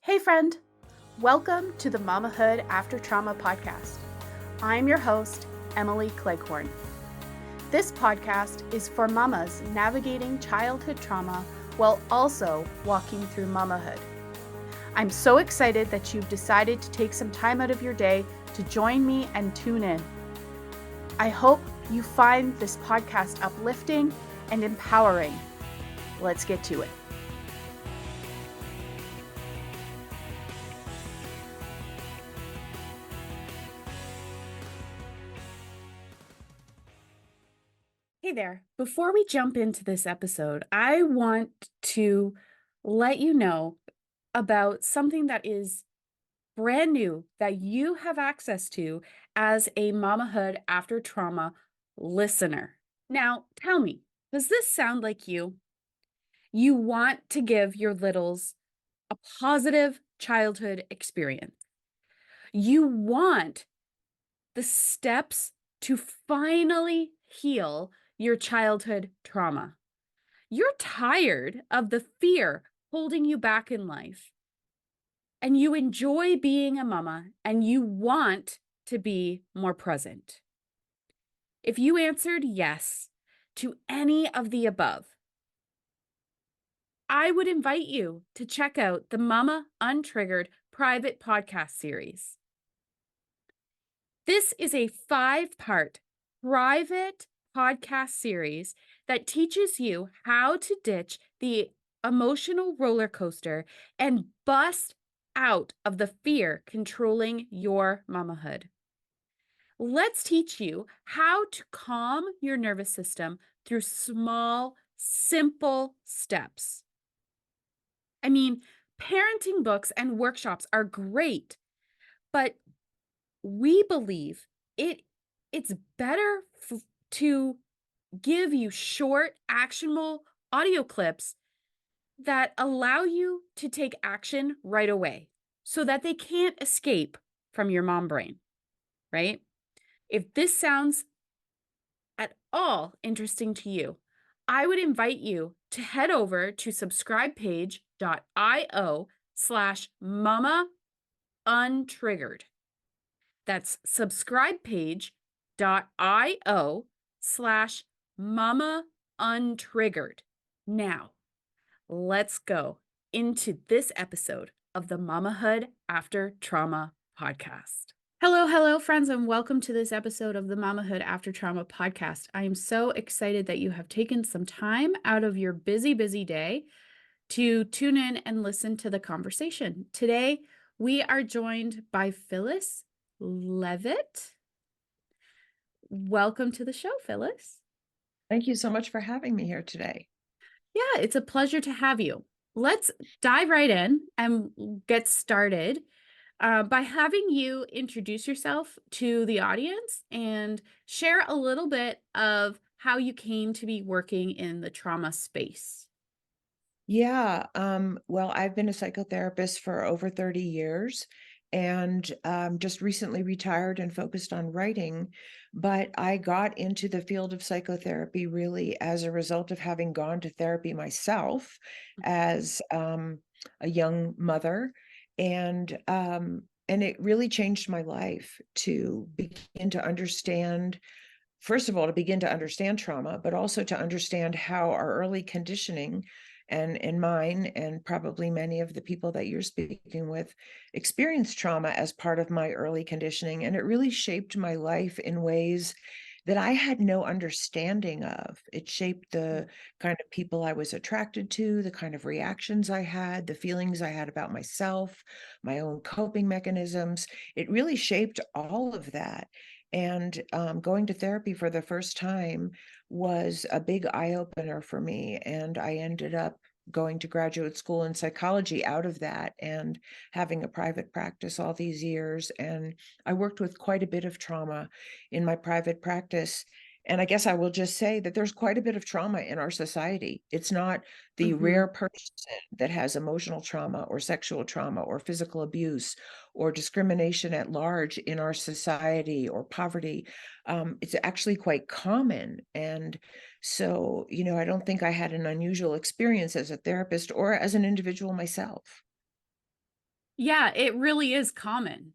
Hey friend, welcome to the Mamahood After Trauma podcast. I'm your host, Emily Cleghorn. This podcast is for mamas navigating childhood trauma while also walking through mamahood. I'm so excited that you've decided to take some time out of your day to join me and tune in. I hope you find this podcast uplifting and empowering. Let's get to it. Hey there. Before we jump into this episode, I want to let you know about something that is brand new that you have access to as a Mamahood After Trauma listener. Now, tell me, does this sound like you? You want to give your littles a positive childhood experience. You want the steps to finally heal your childhood trauma. You're tired of the fear holding you back in life, and you enjoy being a mama, and you want to be more present. If you answered yes to any of the above, I would invite you to check out the Mama Untriggered private podcast series. This is a 5-part private podcast series that teaches you how to ditch the emotional roller coaster and bust out of the fear controlling your mamahood. Let's teach you how to calm your nervous system through small, simple steps. I mean, parenting books and workshops are great, but we believe it's better to give you short, actionable audio clips that allow you to take action right away so that they can't escape from your mom brain, right? If this sounds at all interesting to you, I would invite you to head over to subscribepage.io/mama untriggered. That's subscribepage.io/mama untriggered. Now, let's go into this episode of the Mamahood After Trauma podcast. Hello, friends, and welcome to this episode of the Mamahood After Trauma podcast. I am so excited that you have taken some time out of your busy day to tune in and listen to the conversation. Today, we are joined by Phyllis Levitt. Welcome to the show, Phyllis. Thank you so much for having me here today. Yeah, it's a pleasure to have you. Let's dive right in and get started by having you introduce yourself to the audience and share a little bit of how you came to be working in the trauma space. Yeah, well, I've been a psychotherapist for over 30 years and just recently retired and focused on writing. But I got into the field of psychotherapy really as a result of having gone to therapy myself as a young mother. And it really changed my life to begin to understand, first of all, to begin to understand trauma, but also to understand how our early conditioning and mine, and probably many of the people that you're speaking with, experienced trauma as part of my early conditioning. And it really shaped my life in ways that I had no understanding of. It shaped the kind of people I was attracted to, the kind of reactions I had, the feelings I had about myself, my own coping mechanisms. It really shaped all of that. And going to therapy for the first time was a big eye-opener for me. And I ended up going to graduate school in psychology out of that and having a private practice all these years. And I worked with quite a bit of trauma in my private practice. And I guess I will just say that there's quite a bit of trauma in our society. It's not the rare person that has emotional trauma or sexual trauma or physical abuse or discrimination at large in our society or poverty. It's actually quite common. And so, I don't think I had an unusual experience as a therapist or as an individual myself. Yeah, it really is common.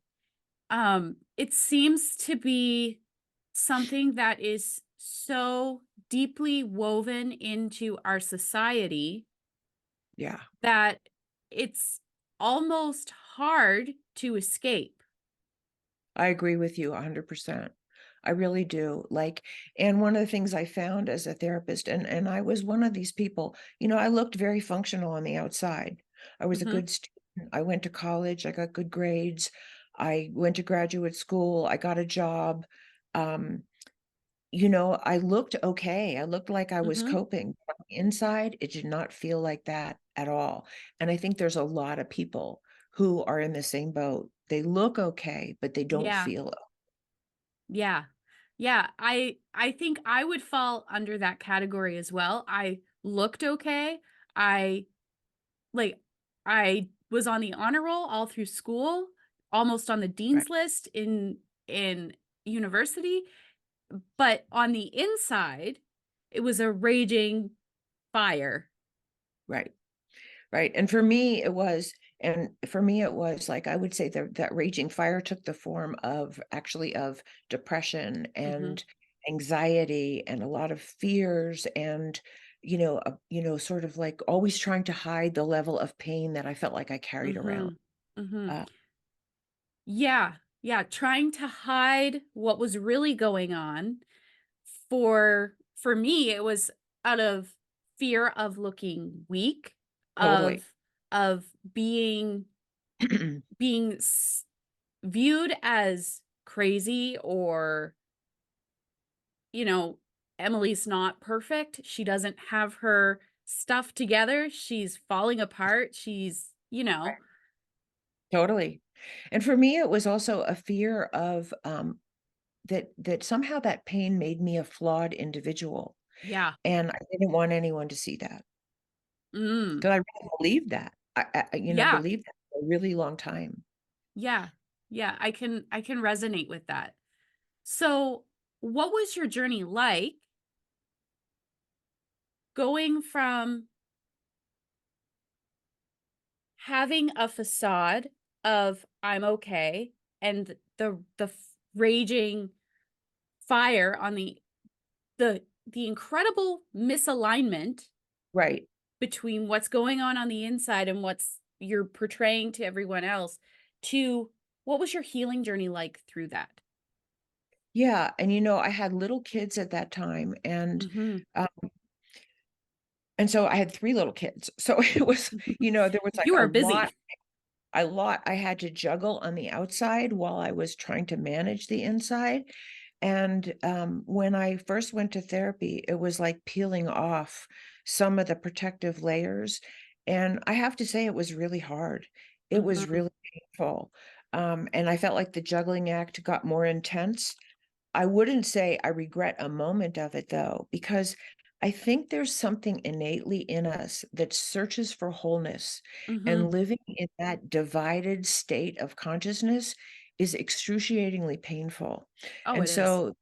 It seems to be something that is so deeply woven into our society Yeah. that it's almost hard to escape. I agree with you 100%. I really do. Like, and one of the things I found as a therapist, and I was one of these people, I looked very functional on the outside. I was a Mhm, good student. I went to college. I got good grades. I went to graduate school. I got a job. Um, I looked okay. I looked like I was mhm. coping. But on the inside, it did not feel like that at all. And I think there's a lot of people who are in the same boat. They look okay, but they don't Yeah, feel. yeah. Yeah, I think I would fall under that category as well. I looked okay. I like, I was on the honor roll all through school, almost on the Right, dean's list in university, but on the inside, it was a raging fire. right, right. And for me it was like, I would say that raging fire took the form of actually of depression Mhm, and anxiety and a lot of fears and sort of like always trying to hide the level of pain that I felt like I carried around. mhm, mhm. Uh, Yeah, yeah, trying to hide what was really going on. For me, it was out of fear of looking weak, Totally. of being viewed as crazy or, you know, Emily's not perfect. She doesn't have her stuff together. She's falling apart. She's. Totally. And for me, it was also a fear of that somehow that pain made me a flawed individual. Yeah. And I didn't want anyone to see that Mm. because I really believed that. I Yeah. believed that for a really long time. Yeah. Yeah. I can resonate with that. So, what was your journey like going from having a facade of I'm okay and the raging fire on the incredible misalignment Right. between what's going on the inside and what's you're portraying to everyone else to what was your healing journey like through that? Yeah. And I had little kids at that time. Mhm. And so I had three little kids. So it was, there was like You are busy. a lot I had to juggle on the outside while I was trying to manage the inside. And when I first went to therapy, it was like peeling off some of the protective layers. And I have to say, it was really hard. It was Mhm. really painful. And I felt like the juggling act got more intense. I wouldn't say I regret a moment of it though, because I think there's something innately in us that searches for wholeness, Mhm. and living in that divided state of consciousness is excruciatingly painful. Oh, And it is. so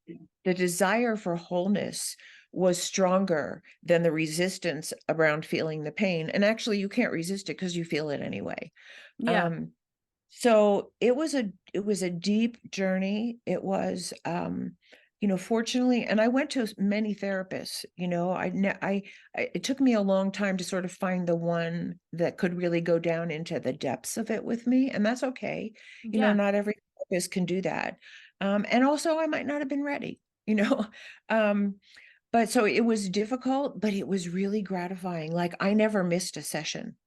the desire for wholeness was stronger than the resistance around feeling the pain. And actually, you can't resist it because you feel it anyway. Yeah. Um, so it was a deep journey. It was, fortunately, and I went to many therapists. It took me a long time to sort of find the one that could really go down into the depths of it with me, and that's okay. Yeah. Not every therapist can do that. And also I might not have been ready, you know. Um, but so it was difficult, but it was really gratifying. Like I never missed a session.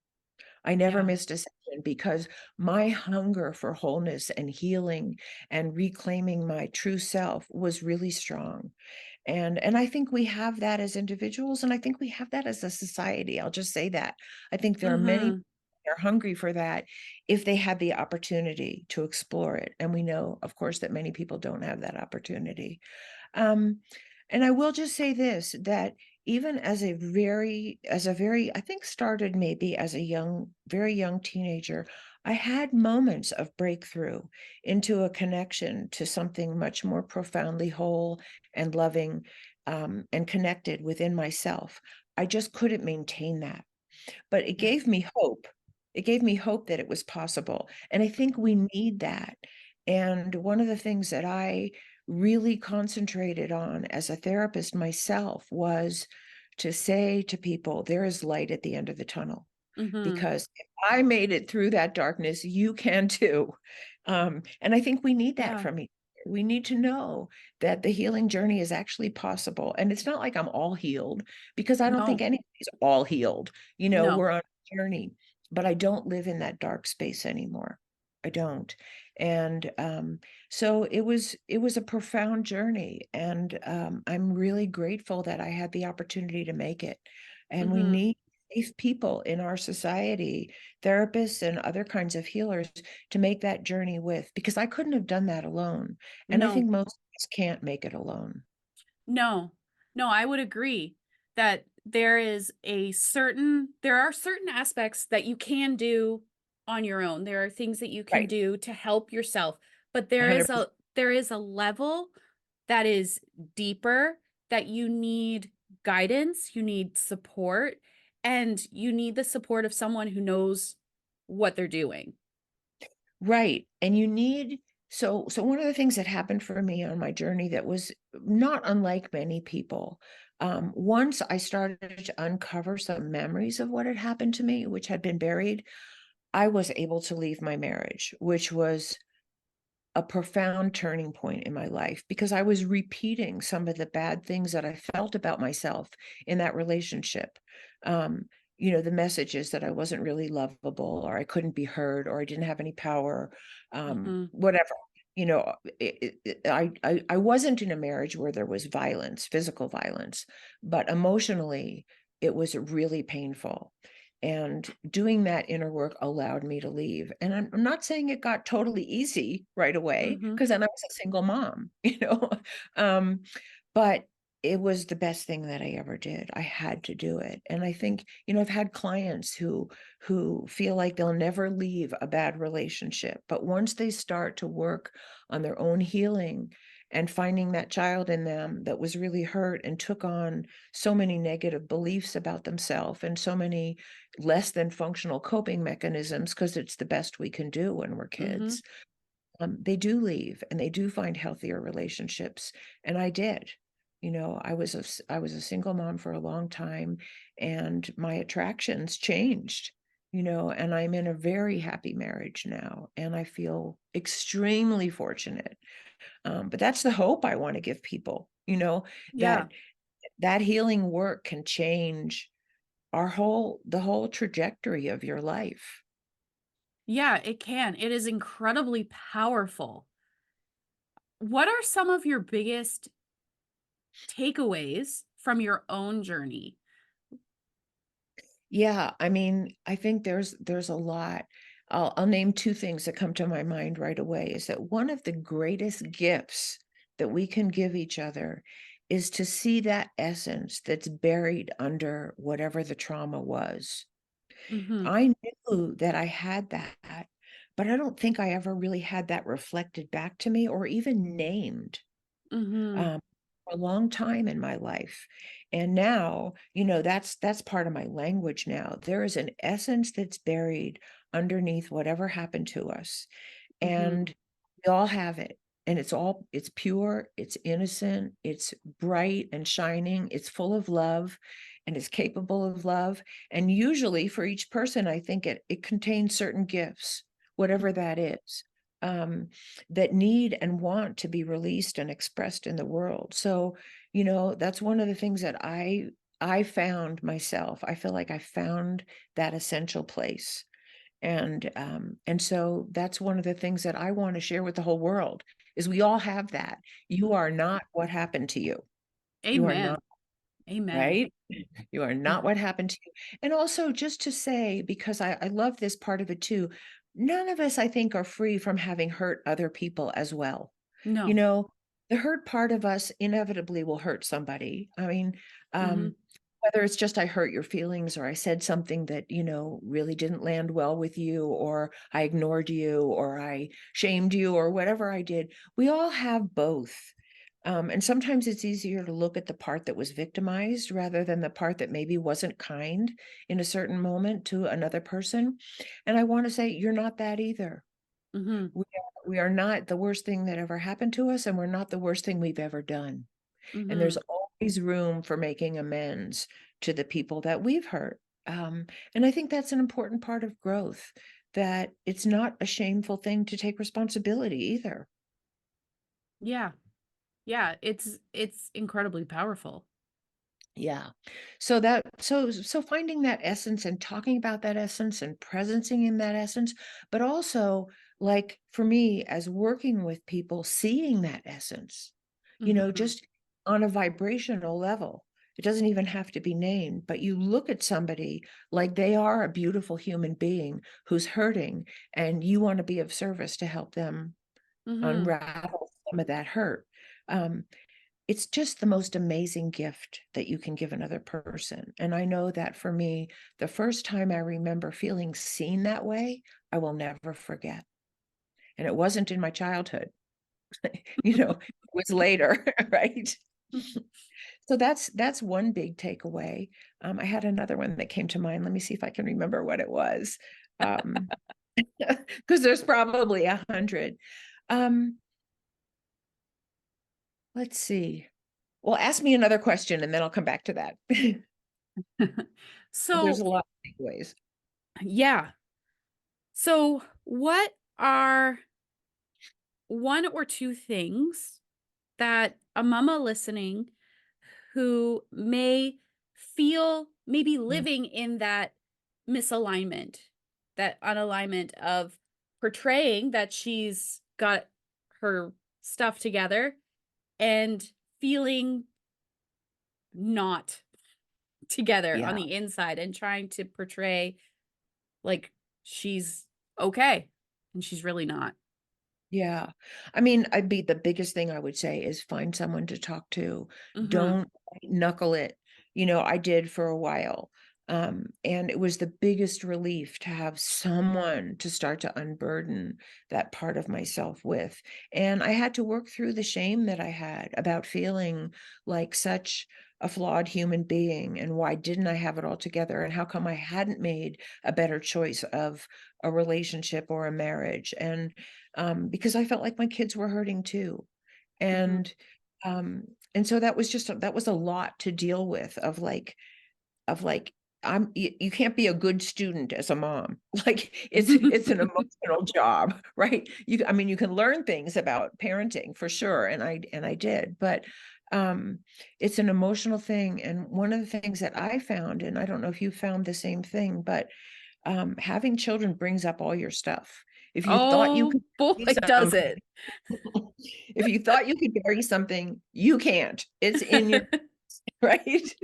I never Yeah. missed a session because my hunger for wholeness and healing and reclaiming my true self was really strong. And I think we have that as individuals, and I think we have that as a society. I'll just say that. I think there are many Mhm. that are hungry for that if they had the opportunity to explore it. And we know, of course, that many people don't have that opportunity. Um, and I will just say this, that even as a very, I think started maybe as a very young teenager, I had moments of breakthrough into a connection to something much more profoundly whole and loving, and connected within myself. I just couldn't maintain that, but it Yeah. gave me hope. it gave me hope that it was possible. And I think we need that. And one of the things that I really concentrated on as a therapist myself was to say to people, there is light at the end of the tunnel. Mhm. Because if I made it through that darkness, you can too. And I think we need that Yeah. from each other. We need to know that the healing journey is actually possible. And it's not like I'm all healed, because I don't think No. anybody's all healed. No. We're on a journey, but I don't live in that dark space anymore. I don't. And so it was a profound journey. And I'm really grateful that I had the opportunity to make it. And we Mhm. need safe people in our society, therapists and other kinds of healers, to make that journey with, because I couldn't have done that alone. And I No. think most of us can't make it alone. No. No, I would agree that there are certain aspects that you can do on your own. There are things that you can Right. do to help yourself, but there is 100%. a level that is deeper, that you need guidance, you need support, and you need the support of someone who knows what they're doing. Right. And you need, so one of the things that happened for me on my journey that was not unlike many people, once I started to uncover some memories of what had happened to me, which had been buried, I was able to leave my marriage, which was a profound turning point in my life, because I was repeating some of the bad things that I felt about myself in that relationship. Um, the messages that I wasn't really lovable, or I couldn't be heard, or I didn't have any power, Mhm. whatever. I wasn't in a marriage where there was violence, physical violence, but emotionally, it was really painful. And doing that inner work allowed me to leave. And I'm not saying it got totally easy right away, Mhm. because then I was a single mom, um, but it was the best thing that I ever did. I had to do it. And I think, I've had clients who feel like they'll never leave a bad relationship, but once they start to work on their own healing and finding that child in them that was really hurt and took on so many negative beliefs about themselves and so many less than functional coping mechanisms, because it's the best we can do when we're Mhm. kids, they do leave and they do find healthier relationships. And I did. I was a single mom for a long time, and my attractions changed, and I'm in a very happy marriage now, and I feel extremely fortunate. But that's the hope I want to give people, Yeah. that that healing work can change the whole trajectory of your life. Yeah, it can. It is incredibly powerful. What are some of your biggest takeaways from your own journey? Yeah, I mean, I think there's a lot. I'll name two things that come to my mind right away. Is that one of the greatest gifts that we can give each other is to see that essence that's buried under whatever the trauma was. Mhm. I knew that I had that, but I don't think I ever really had that reflected back to me or even named. Mhm. um, for a long time in my life. And now, that's part of my language now. There is an essence that's buried underneath whatever happened to us. Mhm. And we all have it. And it's pure, it's innocent, it's bright and shining, it's full of love, and it's capable of love. And usually for each person, I think it contains certain gifts, whatever that is, um, that need and want to be released and expressed in the world. So, that's one of the things that I found myself. I feel like I found that essential place. And so that's one of the things that I want to share with the whole world, is we all have that. You are not what happened to you. You are not, Amen. Amen. right? You are not what happened to you. And also, just to say, because I love this part of it too, none of us, I think, are free from having hurt other people as well. You No. know, the hurt part of us inevitably will hurt somebody. I mean, Mhm. um, whether it's just I hurt your feelings, or I said something that, really didn't land well with you, or I ignored you, or I shamed you, or whatever I did, we all have both. And sometimes it's easier to look at the part that was victimized rather than the part that maybe wasn't kind in a certain moment to another person. And I want to say, you're not that either. Mhm. We are not the worst thing that ever happened to us, and we're not the worst thing we've ever done. And there's Mhm. always room for making amends to the people that we've hurt. And I think that's an important part of growth, that it's not a shameful thing to take responsibility either. Yeah. Yeah, it's incredibly powerful. Yeah. So finding that essence and talking about that essence and presencing in that essence, but also, like, for me, as working with people, seeing that essence, Mhm. just on a vibrational level. It doesn't even have to be named, but you look at somebody like they are a beautiful human being who's hurting, and you want to be of service to help them Mhm. unravel some of that hurt. Um, it's just the most amazing gift that you can give another person. And I know that for me, the first time I remember feeling seen that way, I will never forget. And it wasn't in my childhood, it was later, right? So that's one big takeaway. I had another one that came to mind. Let me see if I can remember what it was. Um, because there's probably 100. Um, let's see. Well, ask me another question and then I'll come back to that. There's So, a lot of takeaways. yeah. So, what are one or two things that a mama listening who may feel maybe Mm, living in that misalignment, that unalignment of portraying that she's got her stuff together and feeling not together on yeah. the inside and trying to portray like she's okay and she's really not. Yeah. I mean, I'd be the biggest thing I would say is find someone to talk to. Mhm. Don't knuckle it. I did for a while. And it was the biggest relief to have someone to start to unburden that part of myself with. And I had to work through the shame that I had about feeling like such a flawed human being, and why didn't I have it all together, and how come I hadn't made a better choice of a relationship or a marriage. And because I felt like my kids were hurting too. Mhm. And and so that was a lot to deal with, of like, you can't be a good student as a mom. Like, it's an emotional job, right? I mean, you can learn things about parenting for sure, and I did, but um it's an emotional thing. And one of the things that I found, and I don't know if you found the same thing, but having children brings up all your stuff. If you thought you Oh could boy, bury does something, it. if you thought you could bury something, you can't. It's in your right?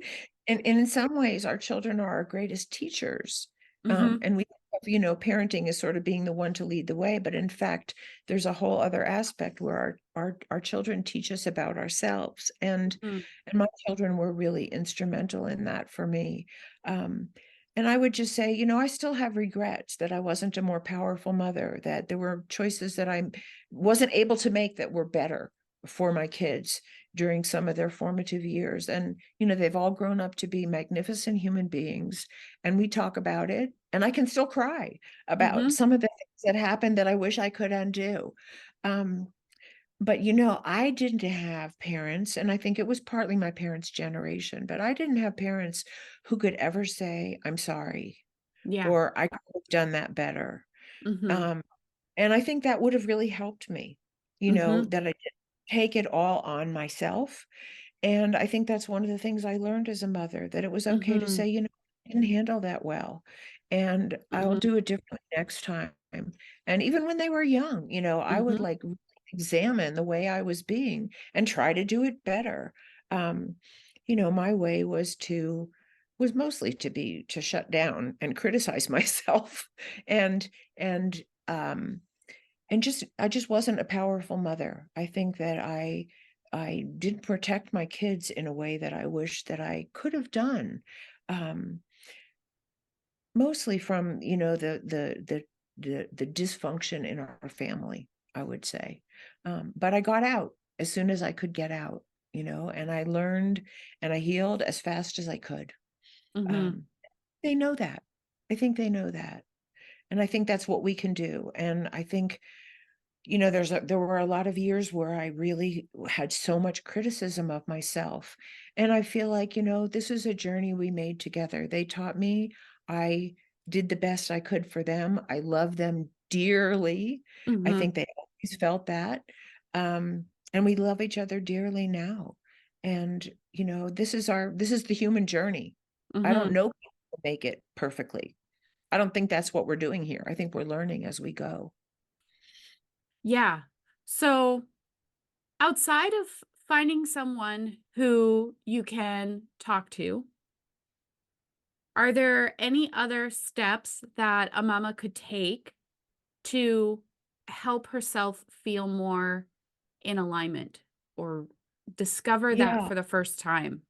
And in some ways, our children are our greatest teachers. Mhm. And we think of, parenting as sort of being the one to lead the way, but in fact, there's a whole other aspect where our children teach us about ourselves. Mhm. And my children were really instrumental in that for me. Um, and I would just say, I still have regrets that I wasn't a more powerful mother, that there were choices that I wasn't able to make that were better for my kids during some of their formative years. And, they've all grown up to be magnificent human beings. And we talk about it. And I can still cry about Mhm. some of the things that happened that I wish I could undo. Um, but, I didn't have parents, and I think it was partly my parents' generation, but I didn't have parents who could ever say, I'm sorry, Yeah. or I could have done that better. Mhm. Um, and I think that would have really helped me, Mhm. that I didn't take it all on myself. And I think that's one of the things I learned as a mother, that it was okay to Mhm. say, I didn't handle that well, and I'll Mhm. do it differently next time. And even when they were young, I would Mhm. like really examine the way I was being and try to do it better. Um, my way was mostly to shut down and criticize myself, and and um I just wasn't a powerful mother. I think that I didn't protect my kids in a way that I wish that I could have done. Um, Mostly from, the dysfunction in our family, I would say. But I got out. as soon as I could get out, and I learned and I healed as fast as I could. Mhm. Um, they know that. I think they know that. And I think that's what we can do. And I think, there were a lot of years where I really had so much criticism of myself. And I feel like, this is a journey we made together. They taught me, I did the best I could for them. I love them dearly. I Mhm. think they always felt that. And we love each other dearly now. And, this is the human journey. I don't Mhm. know people who make it perfectly. I don't think that's what we're doing here. I think we're learning as we go. Yeah. So, outside of finding someone who you can talk to, are there any other steps that a mama could take to help herself feel more in alignment or discover that Yeah. for the first time?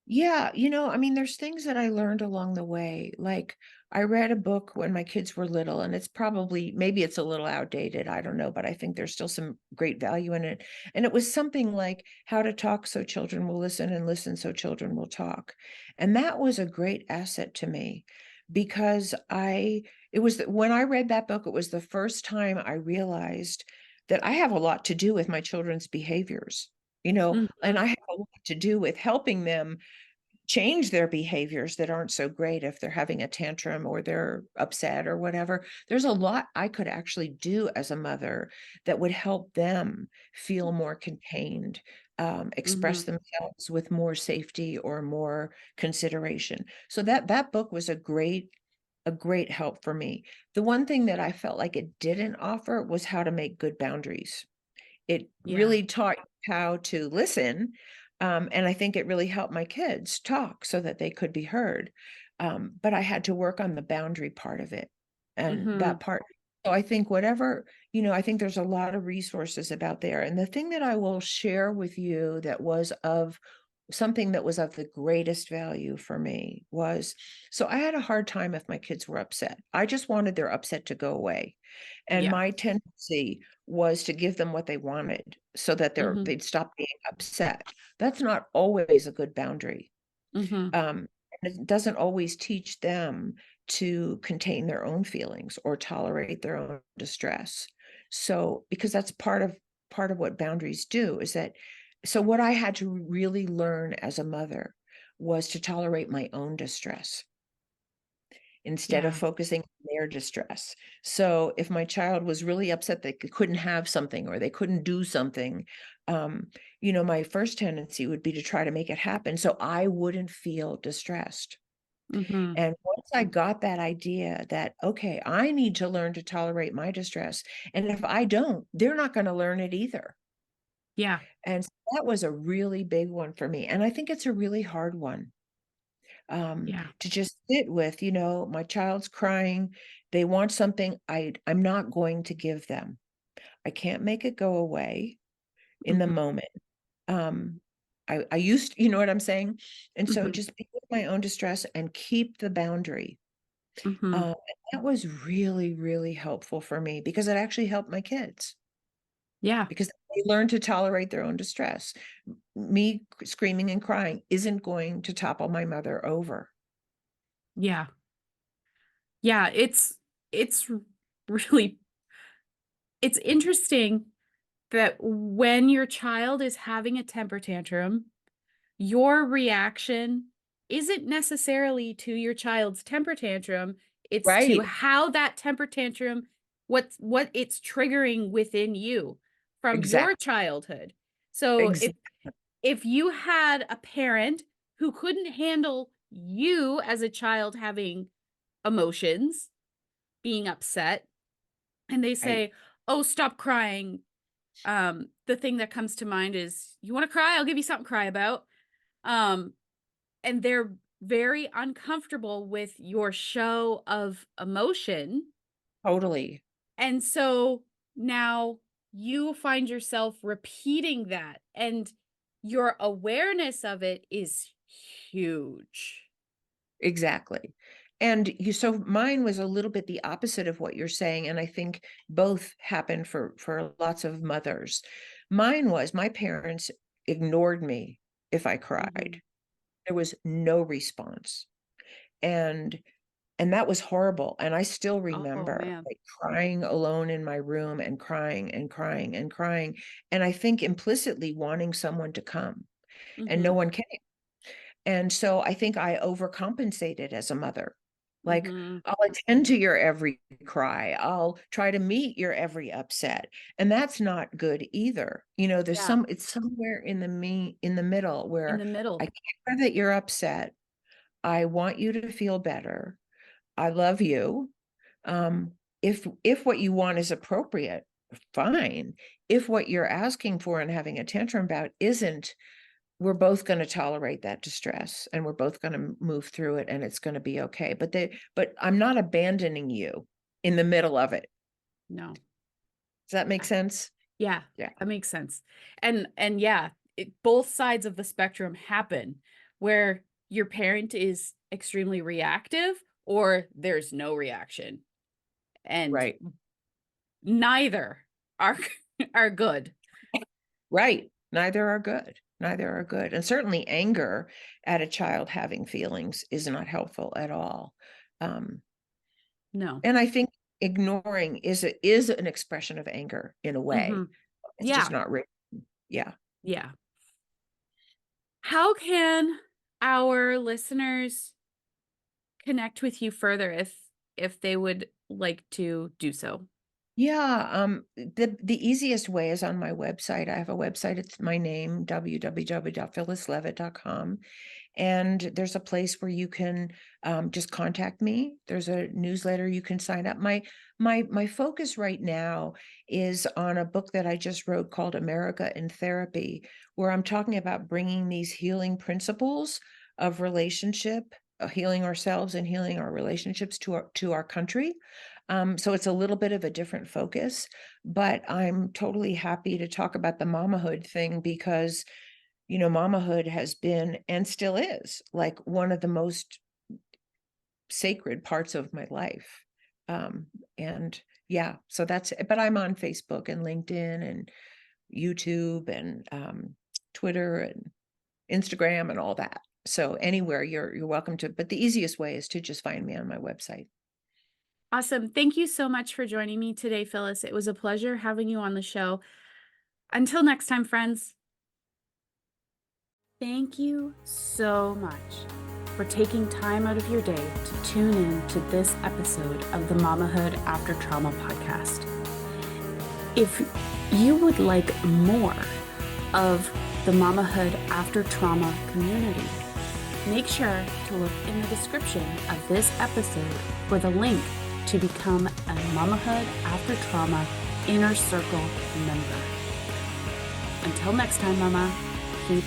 Yeah, I mean, there's things that I learned along the way. Like, I read a book when my kids were little, and maybe it's a little outdated. I don't know, but I think there's still some great value in it. And it was something like How to Talk So Children Will Listen and Listen So Children Will Talk. And that was a great asset to me because when I read that book, it was the first time I realized that I have a lot to do with my children's behaviors, and Mhm. I have a lot to do with helping them change their behaviors that aren't so great if they're having a tantrum or they're upset or whatever. There's a lot I could actually do as a mother that would help them feel more contained, express Mhm. themselves with more safety or more consideration. So that book was a great help for me. The one thing that I felt like it didn't offer was how to make good boundaries. It Yeah. really taught you how to listen, and I think it really helped my kids talk so that they could be heard, but I had to work on the boundary part of it, and that Mhm. part so I think I think there's a lot of resources about there, and the thing that I will share with you that was of something that was of the greatest value for me was so I had a hard time if my kids were upset. I just wanted their upset to go away, and Yeah. my tendency was to give them what they wanted so that Mhm. they'd stop being upset. That's not always a good boundary. Mhm. And it doesn't always teach them to contain their own feelings or tolerate their own distress. So, because that's part of what boundaries do is that so what I had to really learn as a mother was to tolerate my own distress instead of Yeah. focusing on their distress. So if my child was really upset that they couldn't have something or they couldn't do something, my first tendency would be to try to make it happen so I wouldn't feel distressed. Mhm. And once I got that idea that, okay, I need to learn to tolerate my distress. And if I don't, they're not going to learn it either. Yeah. And so that was a really big one for me. And I think it's a really hard one Yeah. to just sit with, my child's crying. They want something I'm not going to give them. I can't make it go away in the Mhm. moment. Um, I used, you know what I'm saying? And so Mhm. just be with my own distress and keep the boundary. Mhm. And that was really, really helpful for me because it actually helped my kids Yeah. because they learned to tolerate their own distress. Me screaming and crying isn't going to topple my mother over. Yeah. Yeah, it's really it's interesting that when your child is having a temper tantrum, your reaction isn't necessarily to your child's temper tantrum, it's to Right. how that temper tantrum what it's triggering within you from your Exactly. childhood. So Exactly. if you had a parent who couldn't handle you as a child having emotions, being upset, and they Right. say, "Oh, stop crying." The thing that comes to mind is, "You wanna cry? I'll give you something to cry about." Um, and they're very uncomfortable with your show of emotion, Totally. and so now you find yourself repeating that, and your awareness of it is huge. Exactly. And so mine was a little bit the opposite of what you're saying. And I think both happen for lots of mothers. Mine was my parents ignored me if I cried. There was no response. And that was horrible. And I still Oh, remember man. like crying alone in my room and crying and crying and crying. And I think implicitly wanting someone to come, and no Mhm. one came. And so I think I overcompensated as a mother. Like, Mhm. I'll attend to your every cry. I'll try to meet your every upset. And that's not good either. There's Yeah, it's somewhere in the middle in where the middle. I care that you're upset. I want you to feel better. I love you. Um, if what you want is appropriate, fine. If what you're asking for and having a tantrum about isn't, we're both going to tolerate that distress and we're both going to move through it and it's going to be okay. But I'm not abandoning you in the middle of it. No. Does that make I sense? Yeah, Yeah. that makes sense. And yeah, both sides of the spectrum happen where your parent is extremely reactive or there's no reaction. And Right. neither are are good. Right. Neither are good. Neither are good. And certainly anger at a child having feelings is not helpful at all. Um, No. and I think ignoring is an expression of anger in a way. Mhm. It's just Yeah. not written. Yeah. Yeah. How can our listeners connect with you further if they would like to do so? Yeah, the easiest way is on my website. I have a website. It's my name, www.phyllislevitt.com. And there's a place where you can just contact me. There's a newsletter you can sign up. My focus right now is on a book that I just wrote called America in Therapy, where I'm talking about bringing these healing principles of relationship, healing ourselves and healing our relationships to our country. So it's a little bit of a different focus, but I'm totally happy to talk about the mamahood thing because mamahood has been and still is like one of the most sacred parts of my life. Um, and yeah, so but I'm on Facebook and LinkedIn and YouTube and Twitter and Instagram and all that. So anywhere you're welcome to, but the easiest way is to just find me on my website. Awesome. Thank you so much for joining me today, Phyllis. It was a pleasure having you on the show. Until next time, friends. Thank you so much for taking time out of your day to tune in to this episode of the Mamahood After Trauma podcast. If you would like more of the Mamahood After Trauma community, make sure to look in the description of this episode for the link to become a Mamahood After Trauma Inner Circle member. Until next time, Mama, keep